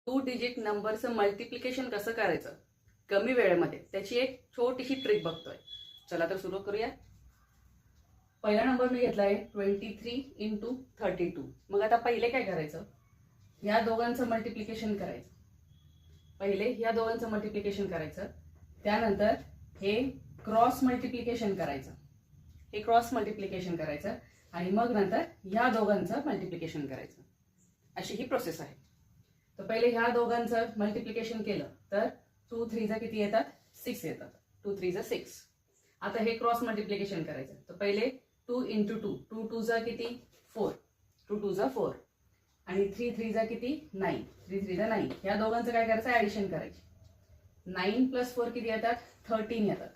2 digit नंबरचं multiplication कसं करायचं कमी वेळेमध्ये त्याची एक छोटीशी ट्रिक बघतोय. चला तर सुरू करूया. पहिला नंबर मी घेतलाय 23 × 32. मग आता पहिले काय करायचं, या दोघांचं मल्टिप्लिकेशन करायचं. पहिले या दोघांचं मल्टिप्लिकेशन करायचं, त्यानंतर हे क्रॉस मल्टिप्लिकेशन करायचं, हे क्रॉस मल्टिप्लिकेशन करायचं आणि मग नंतर ह्या दोघांचं मल्टिप्लिकेशन करायचं. अशी ही प्रोसेस आहे. तर पहिले ह्या दोघांचं मल्टिप्लिकेशन केलं तर 2 3 जा किती येतात, 6 येतात. 2 3 जा 6. आता हे क्रॉस मल्टिप्लिकेशन करायचं. तर पहिले 2 × 2, 2 2 जा किती 4, 2 2 जा 4 आणि 3 3 जा किती 9, 3 3 जा 9. ह्या दोघांचं काय करायचं, ऍडिशन करायची. 9 + 4 किती येतात, 13 येतात.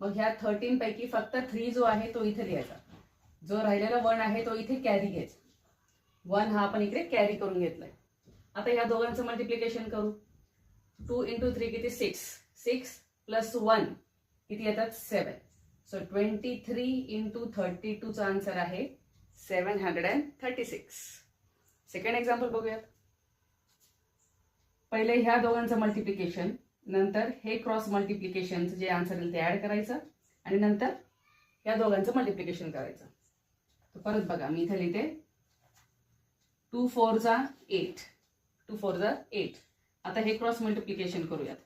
मग ह्या 13 पैकी फक्त 3 जो आहे तो इथे लिहायचा, जो राहिलेला 1 आहे तो इथे कॅरी घ्यायचा. 1 हा आपण इकडे कॅरी करून घेतलाय. आता ह्या दोघांचं मल्टिप्लिकेशन करू. 2 × 3 किती 6, 6 + 1 किती येतात 7. सो 23 × 32 चा आन्सर आहे 736. सेकंड एक्झाम्पल बघूयात. पहिले ह्या दोघांचं मल्टिप्लिकेशन, नंतर हे क्रॉस मल्टिप्लिकेशनचं जे आन्सर येईल ते ऍड करायचं आणि नंतर या दोघांचं मल्टिप्लिकेशन करायचं. तर परत बघा, मी इथे लिहिते 2 4 जा 8, 2 4 जा 8. आता हे क्रॉस मल्टिप्लिकेशन करूयात.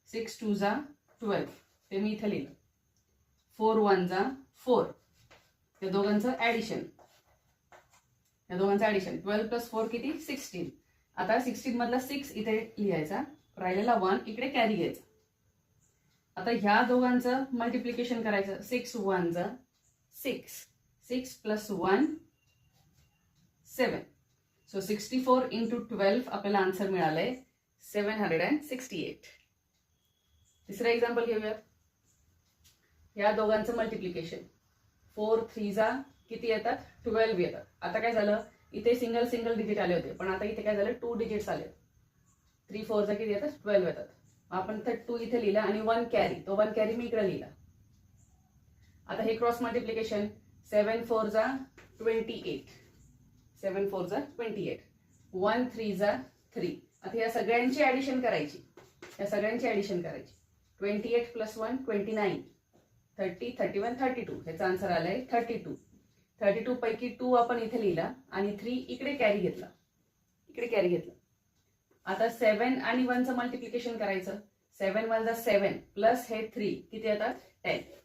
6 2 जा 12, ते मी इथे लिहिलं. 4 1 जा 4, या दोघांचं ऍडिशन, या दोघांचं ऍडिशन. 12 + 4 किती 16. आता 16 मधला 6 इथे लिहायचा, राहिलेला 1 इकडे कॅरी घ्यायचा. आता ह्या दोघांचं मल्टिप्लिकेशन करायचं. 6 1 जा 6, 6 + 1 7. सो 64 × 12 आपल्याला आन्सर मिळालंय 768. तिसरं एक्झाम्पल घेऊयात. या दोघांचं मल्टिप्लिकेशन. 4 3 जा किती येतात, 12 येतात. आता काय झालं, इथे सिंगल डिजिट आले होते, पण आता इथे काय झालं, 2 डिजिट्स आले. 3 4 जा किती येतात, 12 येतात. आपण 2 इथे लिहिला आणि 1 कॅरी, तो 1 कॅरी मी इकडे लिहिला. आता हे क्रॉस मल्टिप्लिकेशन. 7 4 जा 28, 7 4 जा 28. 1 3 जा 3. आता या सगळ्यांची ऍडिशन करायची, या सगळ्यांची ऍडिशन करायची. 28 + 1 29, 30 31 32. ह्याचा आन्सर आलाय 32. 32 पैकी 2 आपण इथे लिहिला आणि 3 इकडे कॅरी घेतला, इकडे कॅरी घेतला. आता 7 आणि 1चं मल्टिप्लिकेशन करायचं. 7 1 जा 7 प्लस हे 3 किती येतात 10.